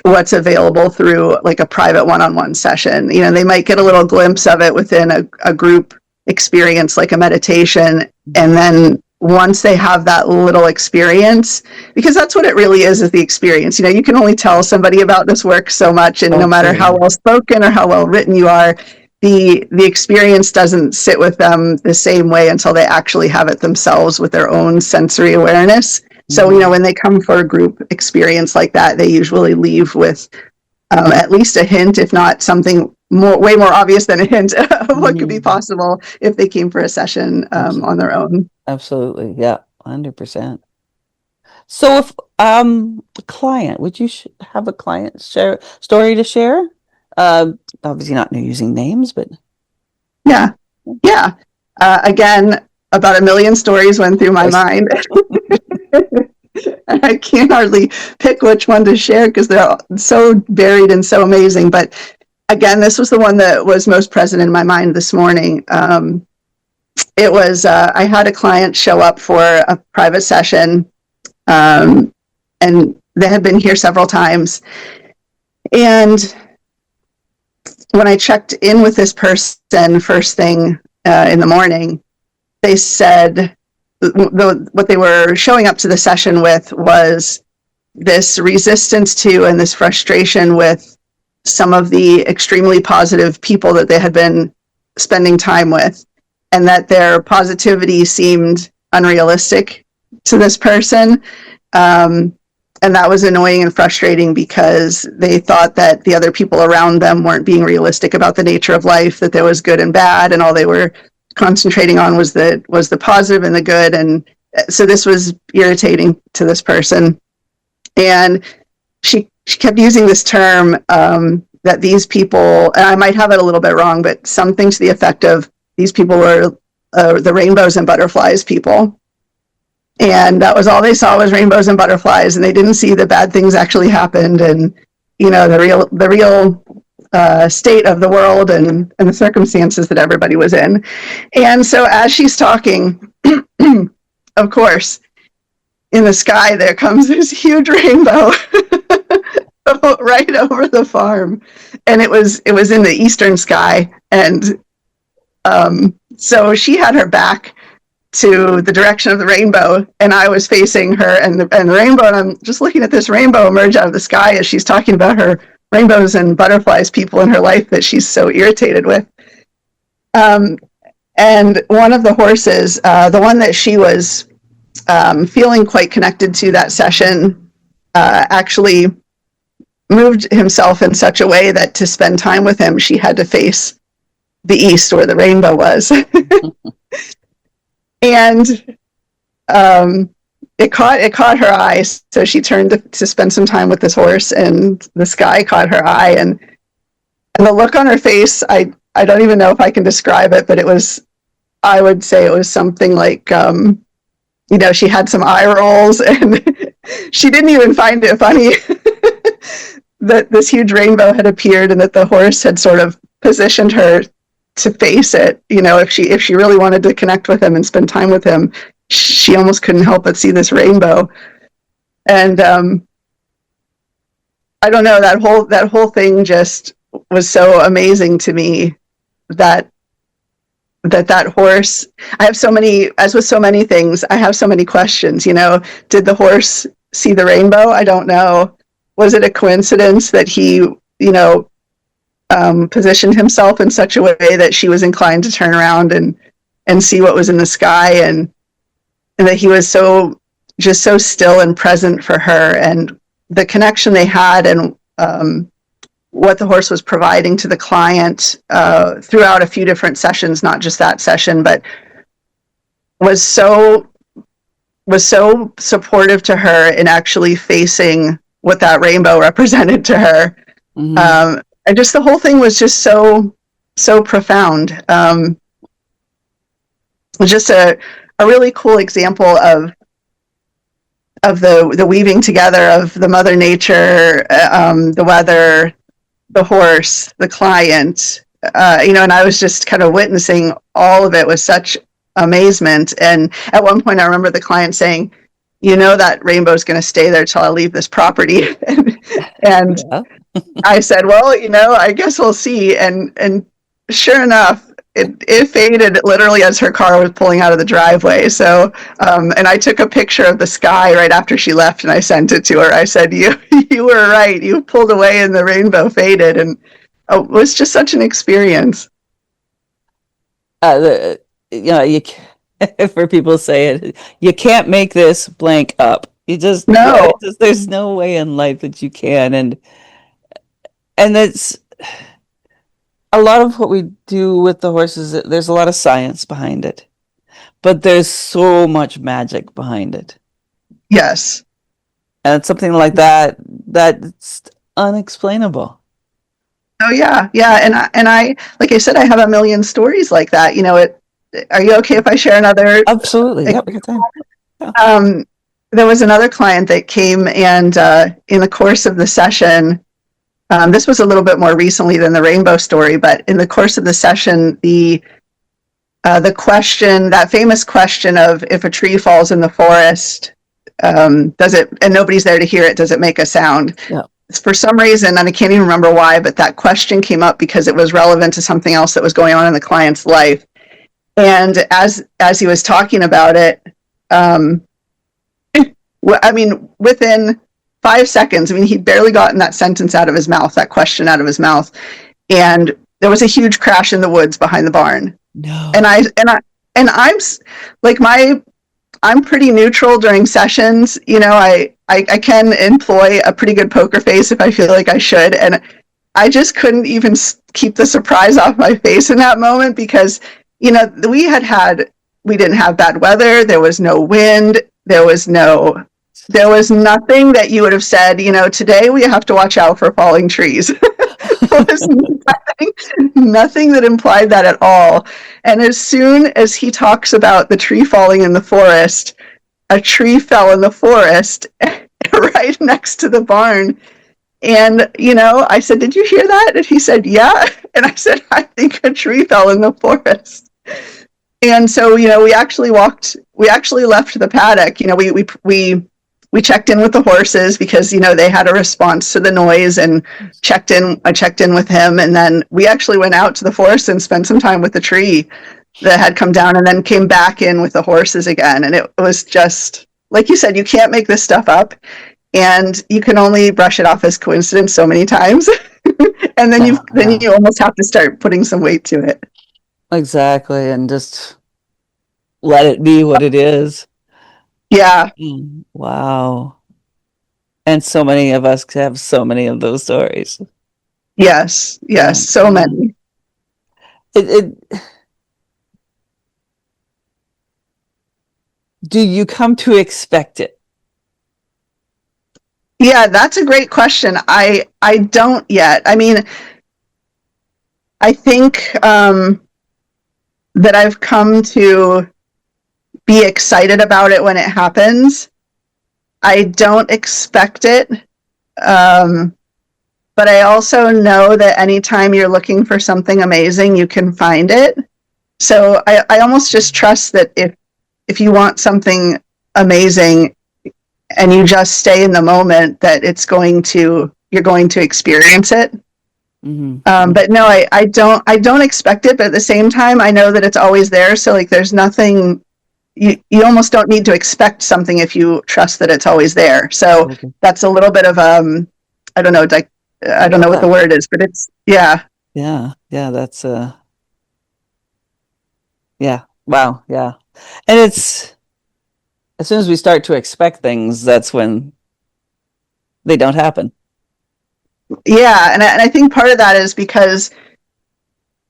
what's available through like a private one-on-one session. They might get a little glimpse of it within a group experience, like a meditation. And then once they have that little experience, because that's what it really is the experience. You can only tell somebody about this work so much, and no matter how well spoken or how well written you are, the experience doesn't sit with them the same way until they actually have it themselves with their own sensory awareness. So, when they come for a group experience like that, they usually leave with at least a hint, if not something way more obvious than a hint of what could be possible if they came for a session on their own. Absolutely. Yeah, 100%. So if a client, would you have a client story to share? Obviously not using names, but. Yeah. Again, about 1 million stories went through my mind. And I can't hardly pick which one to share because they're so varied and so amazing. But again, this was the one that was most present in my mind this morning. It was, I had a client show up for a private session, and they had been here several times. And when I checked in with this person first thing in the morning, they said what they were showing up to the session with was this resistance to and this frustration with some of the extremely positive people that they had been spending time with, and that their positivity seemed unrealistic to this person. And that was annoying and frustrating because they thought that the other people around them weren't being realistic about the nature of life, that there was good and bad, and all they were concentrating on was the positive and the good. And so this was irritating to this person. And she kept using this term that these people, and I might have it a little bit wrong, but something to the effect of these people were the rainbows and butterflies people. And that was all they saw was rainbows and butterflies, and they didn't see the bad things actually happened, and the real state of the world and the circumstances that everybody was in. And so as she's talking, of course, in the sky there comes this huge rainbow right over the farm, and it was in the eastern sky. And so she had her back to the direction of the rainbow, and I was facing her and the rainbow, and I'm just looking at this rainbow emerge out of the sky as she's talking about her rainbows and butterflies people in her life that she's so irritated with. And one of the horses, the one that she was feeling quite connected to that session, actually moved himself in such a way that to spend time with him, she had to face the east where the rainbow was. And it caught her eye, so she turned to spend some time with this horse, and the sky caught her eye, and the look on her face, I don't even know if I can describe it, but I would say it was something like, she had some eye rolls, and she didn't even find it funny that this huge rainbow had appeared and that the horse had sort of positioned her to face it. If she really wanted to connect with him and spend time with him, she almost couldn't help but see this rainbow. And I don't know, that whole thing just was so amazing to me, that horse. I have so many, as with so many things, I have so many questions. Did the horse see the rainbow? I don't know. Was it a coincidence that he, positioned himself in such a way that she was inclined to turn around and see what was in the sky, and that he was just so still and present for her, and the connection they had, and what the horse was providing to the client throughout a few different sessions, not just that session, but was so supportive to her in actually facing what that rainbow represented to her. Mm-hmm. And just the whole thing was just so profound. Just a really cool example of the weaving together of the Mother Nature, the weather, the horse, the client, and I was just kind of witnessing all of it with such amazement. And at one point, I remember the client saying, that rainbow's going to stay there till I leave this property. and Yeah. I said, well, I guess we'll see. And sure enough, it faded literally as her car was pulling out of the driveway. So, and I took a picture of the sky right after she left, and I sent it to her. I said, you were right. You pulled away and the rainbow faded. And it was just such an experience. You for people say it, you can't make this blank up. You just, No. there's no way in life that you can. And that's a lot of what we do with the horses. There's a lot of science behind it, but there's so much magic behind it. Yes. And something like that's unexplainable. Oh yeah. Yeah. And I, like I said, I have a million stories like that. Are you okay if I share another? Absolutely. Yep. Good time. Yeah. There was another client that came, and in the course of the session, this was a little bit more recently than the rainbow story, but in the course of the session, the question, that famous question of, if a tree falls in the forest, does it, and nobody's there to hear it, does it make a sound? Yeah. For some reason, and I can't even remember why, but that question came up because it was relevant to something else that was going on in the client's life. And as he was talking about it, within 5 seconds, he'd barely gotten that sentence out of his mouth, that question out of his mouth, and there was a huge crash in the woods behind the barn. No. And I'm like, I'm pretty neutral during sessions. I can employ a pretty good poker face if I feel like I should, and I just couldn't even keep the surprise off my face in that moment, because we didn't have bad weather. There was no wind. There was nothing that you would have said, today we have to watch out for falling trees. There was nothing that implied that at all. And as soon as he talks about the tree falling in the forest, a tree fell in the forest right next to the barn. And, I said, did you hear that? And he said, yeah. And I said, I think a tree fell in the forest. And so, we actually left the paddock. We checked in with the horses because, they had a response to the noise, and I checked in with him. And then we actually went out to the forest and spent some time with the tree that had come down, and then came back in with the horses again. And it was just, like you said, you can't make this stuff up, and you can only brush it off as coincidence so many times. And then you almost have to start putting some weight to it. Exactly. And just let it be what it is. Yeah. Wow. And so many of us have so many of those stories. Yes. So many. Do you come to expect it? Yeah, that's a great question. I don't yet. I think that I've come to be excited about it when it happens. I don't expect it. But I also know that anytime you're looking for something amazing, you can find it. So I almost just trust that if you want something amazing and you just stay in the moment, that you're going to experience it. But no, I don't expect it, but at the same time, I know that it's always there. So like, there's nothing, you almost don't need to expect something if you trust that it's always there. So Okay. that's a little bit of, I don't know, like, I don't know what the word is, but it's, yeah. Yeah, yeah, that's yeah. Wow, yeah. And it's as soon as we start to expect things, that's when they don't happen. Yeah. And I think part of that is because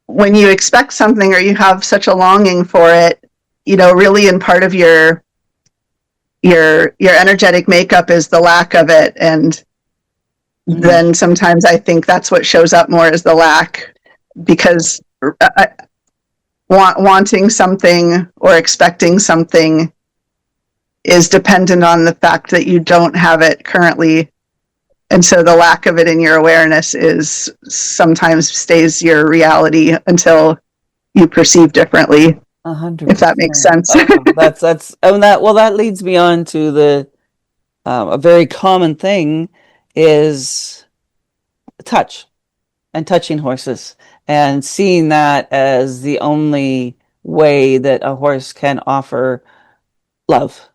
when you expect something or you have such a longing for it, really in part of your energetic makeup is the lack of it. And then sometimes I think that's what shows up more as the lack, because wanting something or expecting something is dependent on the fact that you don't have it currently. And so the lack of it in your awareness is sometimes stays your reality until you perceive differently, if that makes 100%. sense. Oh, no, that's and that leads me on to the a very common thing is touch and touching horses and seeing that as the only way that a horse can offer love.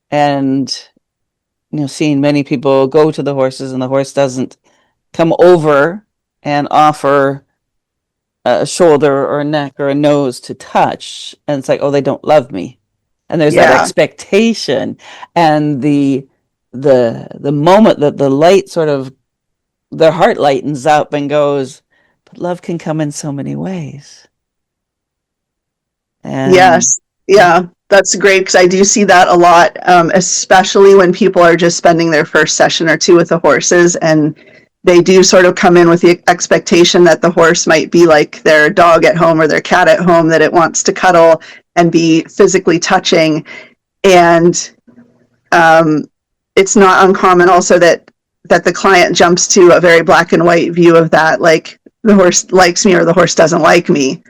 And seeing many people go to the horses and the horse doesn't come over and offer a shoulder or a neck or a nose to touch, and it's like, oh, they don't love me. And there's that Yeah. expectation, and the moment that the light sort of their heart lightens up and goes, but love can come in so many ways. And Yes. Yeah. That's great, because I do see that a lot, especially when people are just spending their first session or two with the horses, and they do sort of come in with the expectation that the horse might be like their dog at home or their cat at home, that it wants to cuddle and be physically touching. And it's not uncommon also that the client jumps to a very black and white view of that, like the horse likes me or the horse doesn't like me.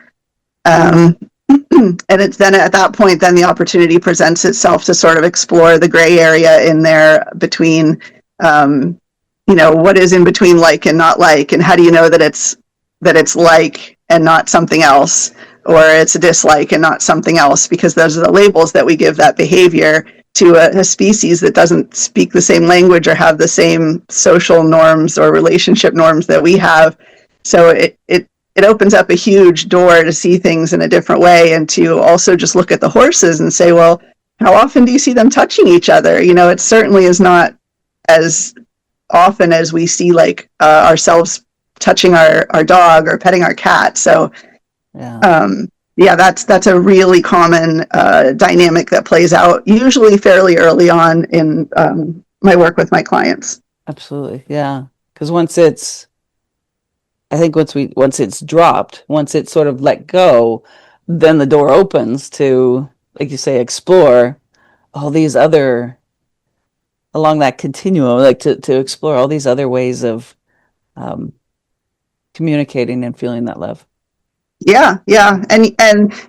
And it's then at that point, then the opportunity presents itself to sort of explore the gray area in there between, what is in between like and not like, and how do you know that it's like and not something else, or it's a dislike and not something else, because those are the labels that we give that behavior to a species that doesn't speak the same language or have the same social norms or relationship norms that we have. So it opens up a huge door to see things in a different way, and to also just look at the horses and say, well, how often do you see them touching each other? It certainly is not as often as we see like ourselves touching our dog or petting our cat. So yeah, that's a really common dynamic that plays out usually fairly early on in my work with my clients. absolutely, yeah. Because I think once it's dropped, once it's sort of let go, then the door opens to, like you say, explore all these other along that continuum, like to explore all these other ways of um, communicating and feeling that love. Yeah, yeah. And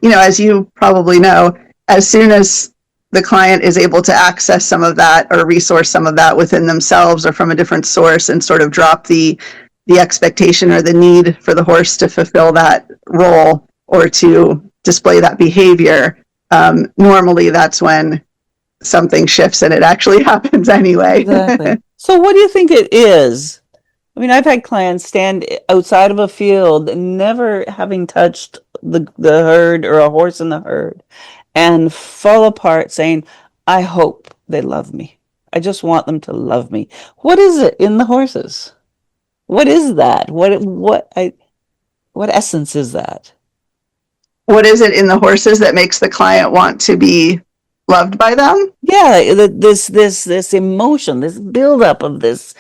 as you probably know, as soon as the client is able to access some of that or resource some of that within themselves or from a different source, and sort of drop the expectation or the need for the horse to fulfill that role or to display that behavior, normally that's when something shifts and it actually happens anyway. Exactly. So, what do you think it is? I mean, I've had clients stand outside of a field, never having touched the herd or a horse in the herd, and fall apart saying, I hope they love me. I just want them to love me. What is it in the horses? What is that? What essence is that? What is it in the horses that makes the client want to be loved by them? Yeah, this emotion, this buildup of this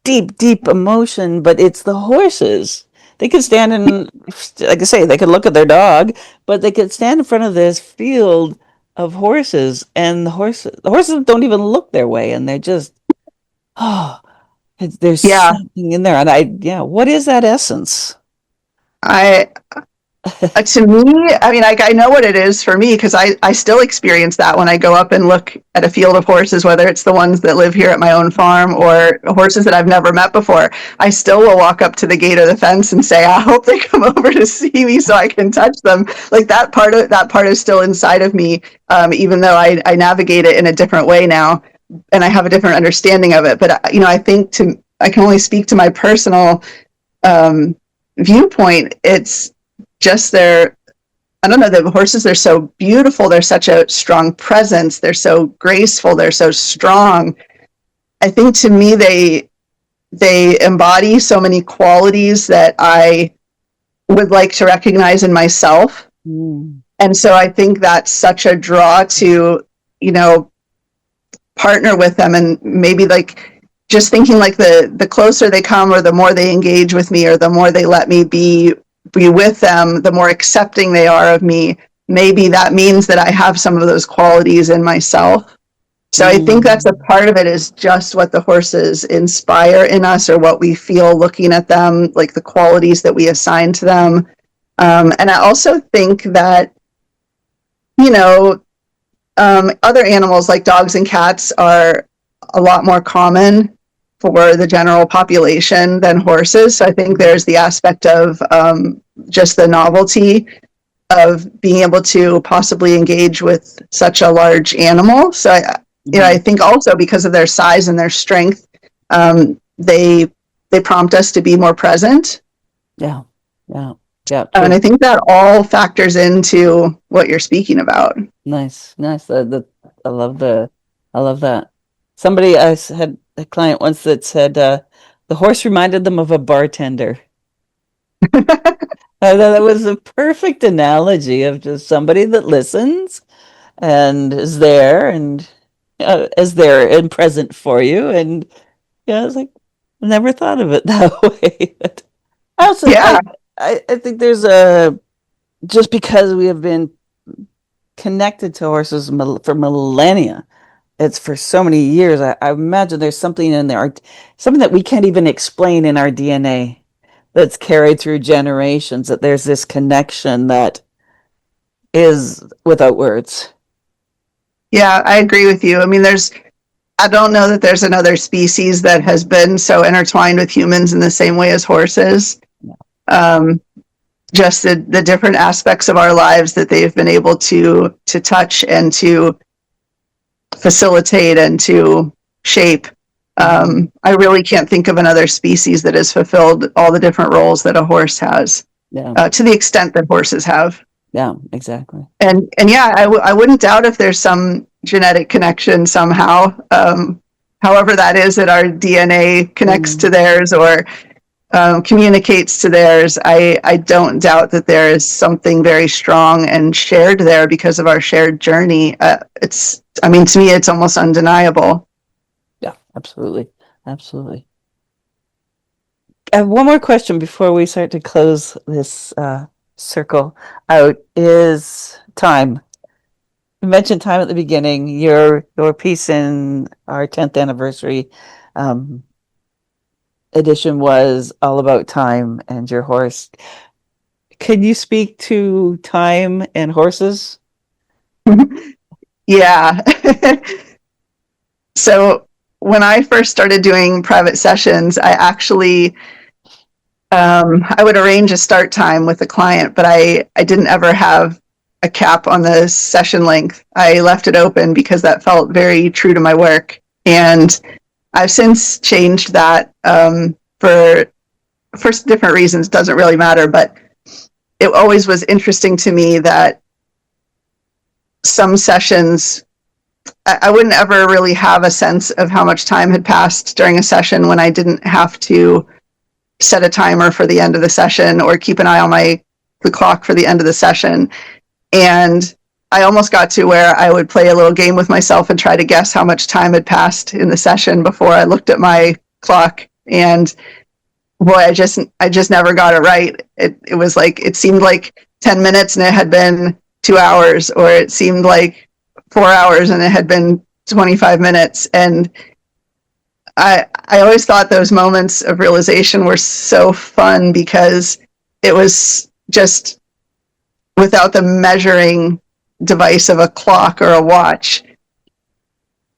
deep emotion, but it's the horses. They could stand in, like I say, they could look at their dog, but they could stand in front of this field of horses, and the horses don't even look their way, and they're just, oh, there's Yeah, something in there. And yeah, what is that essence? I To me, I mean, I know what it is for me because I still experience that when I go up and look at a field of horses, whether it's the ones that live here at my own farm or horses that I've never met before. I still will walk up to the gate or the fence and say, I hope they come over to see me so I can touch them. Like that part is still inside of me, even though I navigate it in a different way now and I have a different understanding of it. But, I think I can only speak to my personal viewpoint. It's just I don't know, the horses, they're so beautiful. They're such a strong presence. They're so graceful. They're so strong. I think to me, they embody so many qualities that I would like to recognize in myself. And so I think that's such a draw to, partner with them, and maybe like just thinking like the closer they come or the more they engage with me or the more they let me be with them, the more accepting they are of me. Maybe that means that I have some of those qualities in myself. So I think that's a part of it, is just what the horses inspire in us or what we feel looking at them, like the qualities that we assign to them. And I also think that, other animals like dogs and cats are a lot more common for the general population than horses. So I think there's the aspect of just the novelty of being able to possibly engage with such a large animal. So I think also because of their size and their strength, they prompt us to be more present. Yeah. True. And I think that all factors into what you're speaking about. Nice. I love that. Somebody, I had a client once that said the horse reminded them of a bartender. I thought that was a perfect analogy of just somebody that listens and is there and present for you. And yeah, I was like, I never thought of it that way. But I also, Yeah. I think there's just because we have been connected to horses for millennia. It's for so many years. I imagine there's something in there, something that we can't even explain in our DNA that's carried through generations, that there's this connection that is without words. Yeah, I agree with you. I mean, I don't know that there's another species that has been so intertwined with humans in the same way as horses. Just the different aspects of our lives that they've been able to touch and to facilitate and to shape. I really can't think of another species that has fulfilled all the different roles that a horse has, to the extent that horses have. Yeah, exactly. And yeah, I wouldn't doubt if there's some genetic connection somehow, however that is, that our DNA connects to theirs or communicates to theirs. I don't doubt that there is something very strong and shared there because of our shared journey. To me, it's almost undeniable. Yeah, absolutely. I have one more question before we start to close this circle out, is time. You mentioned time at the beginning. Your piece in our 10th anniversary edition was all about time and your horse. Can you speak to time and horses? Yeah. So when I first started doing private sessions, I actually I would arrange a start time with the client, but I didn't ever have a cap on the session length. I left it open because that felt very true to my work. And I've since changed that for different reasons. Doesn't really matter, but it always was interesting to me that some sessions, I wouldn't ever really have a sense of how much time had passed during a session when I didn't have to set a timer for the end of the session or keep an eye on the clock for the end of the session. And I almost got to where I would play a little game with myself and try to guess how much time had passed in the session before I looked at my clock. And boy, I just never got it right. It was like, it seemed like 10 minutes and it had been 2 hours, or it seemed like 4 hours and it had been 25 minutes. And I always thought those moments of realization were so fun because it was just without the measuring device of a clock or a watch,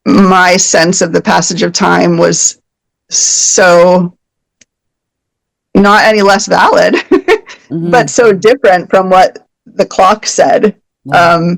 my sense of the passage of time was so not any less valid, but so different from what the clock said. Yeah.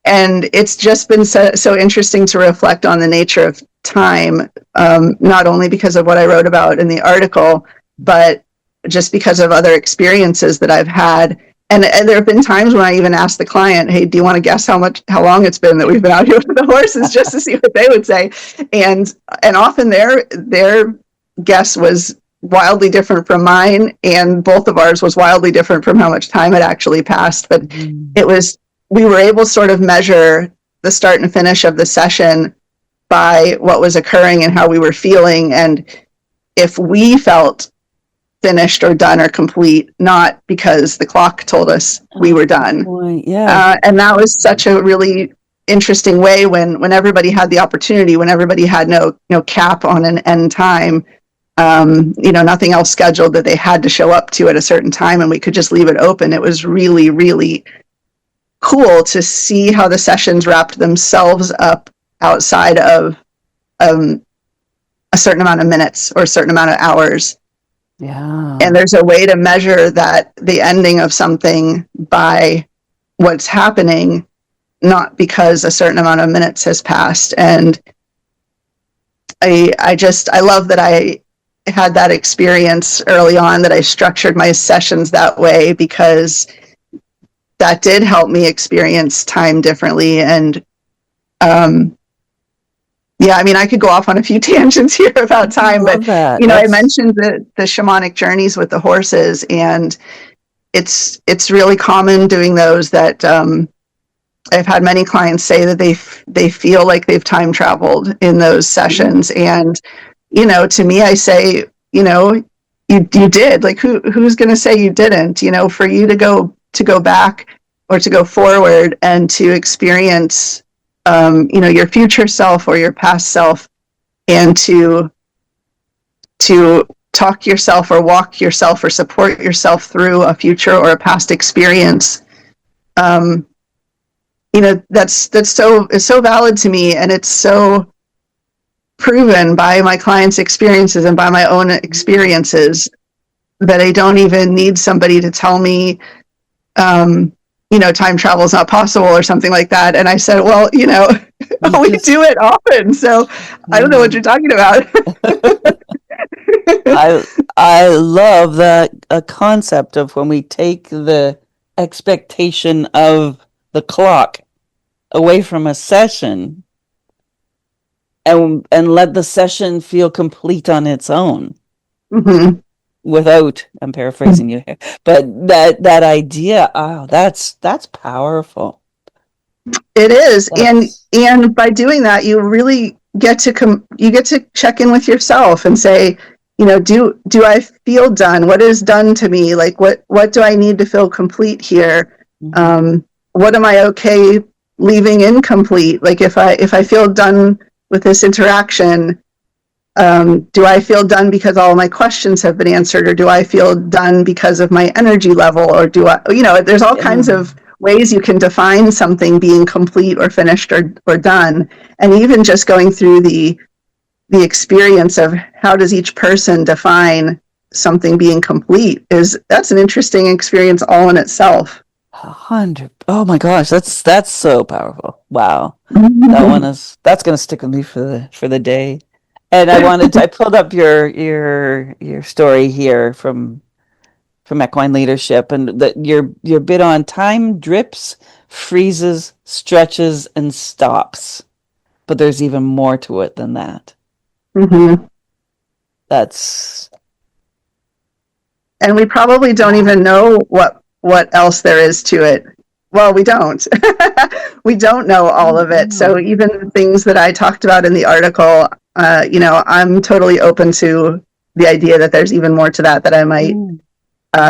And it's just been so interesting to reflect on the nature of time, not only because of what I wrote about in the article, but just because of other experiences that I've had. And there have been times when I even asked the client, "Hey, do you want to guess how long it's been that we've been out here with the horses?" just to see what they would say. And often their guess was wildly different from mine, and both of ours was wildly different from how much time had actually passed. But we were able to sort of measure the start and finish of the session by what was occurring and how we were feeling, and if we felt finished or done or complete, not because the clock told us we were done. And that was such a really interesting way when everybody had the opportunity, when everybody had no cap on an end time, nothing else scheduled that they had to show up to at a certain time, and we could just leave it open. It was really, really cool to see how the sessions wrapped themselves up outside of a certain amount of minutes or a certain amount of hours. Yeah. And there's a way to measure that the ending of something by what's happening, not because a certain amount of minutes has passed. And I love that I had that experience early on, that I structured my sessions that way, because that did help me experience time differently. And I could go off on a few tangents here about time, but I mentioned the shamanic journeys with the horses, and it's really common doing those that I've had many clients say that they feel like they've time traveled in those sessions. And to me, I say, you did. Like, who's going to say you didn't? For you to go back or to go forward and to experience your future self or your past self, and to talk yourself or walk yourself or support yourself through a future or a past experience, that's so valid to me, and it's so proven by my clients' experiences and by my own experiences that I don't even need somebody to tell me time travel is not possible or something like that. And I said, well, we do it often, so I don't know what you're talking about. I love that concept of when we take the expectation of the clock away from a session and let the session feel complete on its own. Mm-hmm. Without, I'm paraphrasing you here, but that idea, that's powerful. It is. And by doing that, you really get to check in with yourself and say, do I feel done? What is done to me? Like, what do I need to feel complete here? Mm-hmm. What am I okay leaving incomplete? Like, if I feel done with this interaction, do I feel done because all of my questions have been answered, or do I feel done because of my energy level, or do I, there's all kinds of ways you can define something being complete or finished or done. And even just going through the experience of how does each person define something being complete, that's an interesting experience all in itself. 100. Oh my gosh, that's so powerful. Wow. That's going to stick with me for the day. And I pulled up your story here from Equine Leadership, and that your bit on time drips, freezes, stretches, and stops. But there's even more to it than that. Mm-hmm. And we probably don't even know what else there is to it. Well, we don't. We don't know all of it. So even things that I talked about in the article, I'm totally open to the idea that there's even more to that I might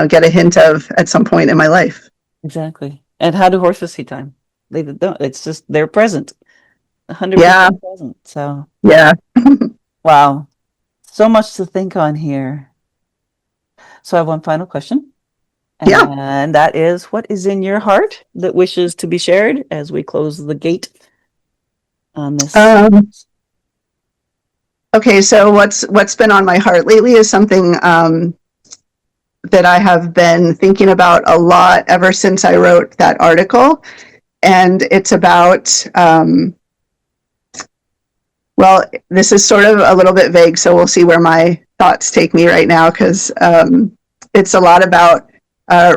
get a hint of at some point in my life. Exactly. And how do horses see time? They don't. It's just they're present, 100% present. So yeah. Wow, so much to think on here. So I have one final question. Yeah. And that is what is in your heart that wishes to be shared as we close the gate on this. Okay, so what's been on my heart lately is something that I have been thinking about a lot ever since I wrote that article, and it's about well, this is sort of a little bit vague, so we'll see where my thoughts take me right now, because it's a lot about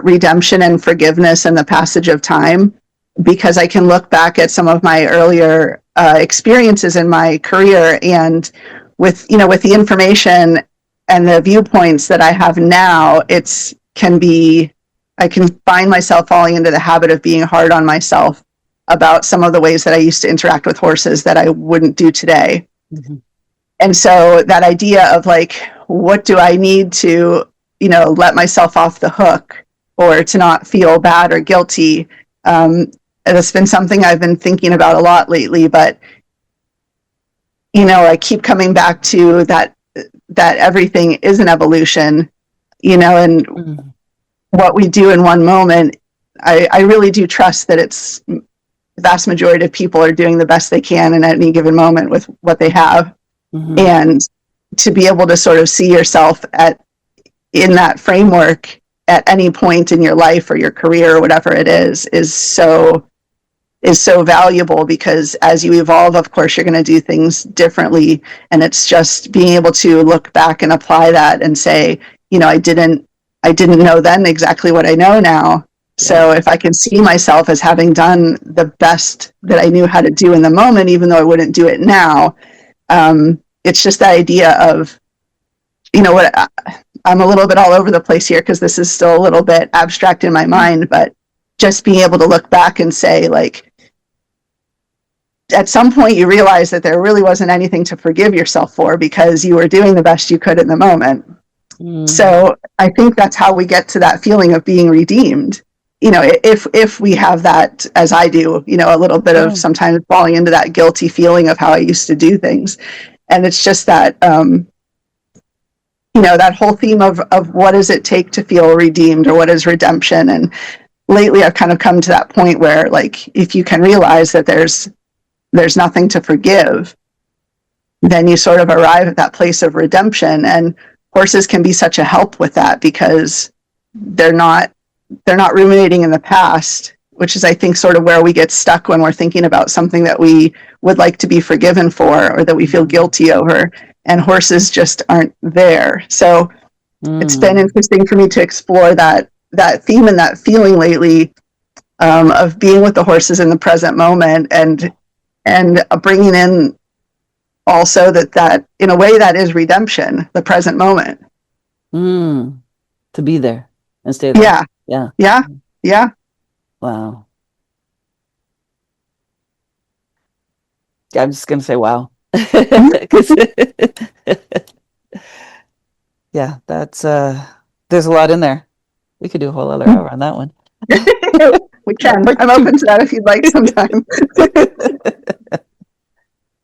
redemption and forgiveness and the passage of time. Because I can look back at some of my earlier experiences in my career, and with with the information and the viewpoints that I have now, I can find myself falling into the habit of being hard on myself about some of the ways that I used to interact with horses that I wouldn't do today. Mm-hmm. And so that idea of like, what do I need to, let myself off the hook or to not feel bad or guilty? It's been something I've been thinking about a lot lately, but, I keep coming back to that everything is an evolution, and mm-hmm. what we do in one moment, I really do trust that it's the vast majority of people are doing the best they can in any given moment with what they have. Mm-hmm. And to be able to sort of see yourself in that framework at any point in your life or your career or whatever it is so valuable, because as you evolve, of course, you're going to do things differently. And it's just being able to look back and apply that and say, I didn't know then exactly what I know now. So if I can see myself as having done the best that I knew how to do in the moment, even though I wouldn't do it now, it's just the idea of, what I'm a little bit all over the place here because this is still a little bit abstract in my mind, but just being able to look back and say, like, at some point you realize that there really wasn't anything to forgive yourself for because you were doing the best you could in the moment. Mm. So I think that's how we get to that feeling of being redeemed. If we have that, as I do, a little bit of sometimes falling into that guilty feeling of how I used to do things. And it's just that, that whole theme of what does it take to feel redeemed, or what is redemption? And lately I've kind of come to that point where, like, if you can realize that there's nothing to forgive, then you sort of arrive at that place of redemption. And horses can be such a help with that, because they're not ruminating in the past, which is, I think, sort of where we get stuck when we're thinking about something that we would like to be forgiven for or that we feel guilty over, and horses just aren't there. So it's been interesting for me to explore that theme and that feeling lately, of being with the horses in the present moment, and bringing in also that in a way that is redemption, the present moment. To be there and stay there. Yeah. Yeah. Yeah. Wow. I'm just going to say, wow. Yeah, that's, there's a lot in there. We could do a whole other hour on that one. We can. I'm open to that if you'd like sometime.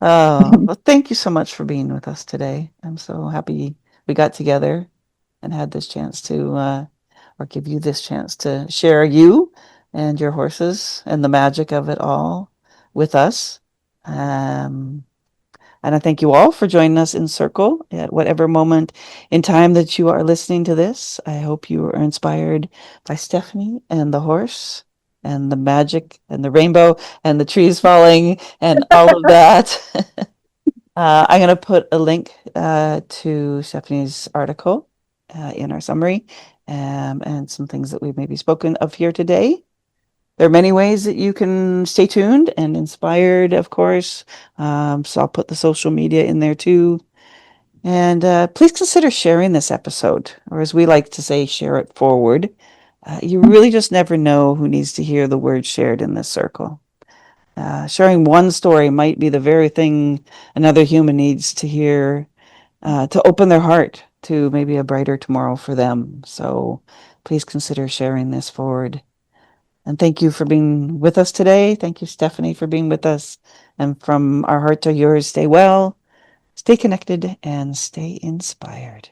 Well, thank you so much for being with us today. I'm so happy we got together and had this chance to, or give you this chance to share you and your horses and the magic of it all with us. And I thank you all for joining us in Circle at whatever moment in time that you are listening to this. I hope you are inspired by Stephanie and the horse and the magic and the rainbow and the trees falling and all of that. I'm going to put a link to Stephanie's article in our summary, and some things that we've maybe spoken of here today. There are many ways that you can stay tuned and inspired, of course. So I'll put the social media in there too. And please consider sharing this episode, or as we like to say, share it forward. You really just never know who needs to hear the word shared in this circle. Sharing one story might be the very thing another human needs to hear, to open their heart to maybe a brighter tomorrow for them. So please consider sharing this forward. And thank you for being with us today. Thank you, Stephanie, for being with us. And from our heart to yours, stay well, stay connected, and stay inspired.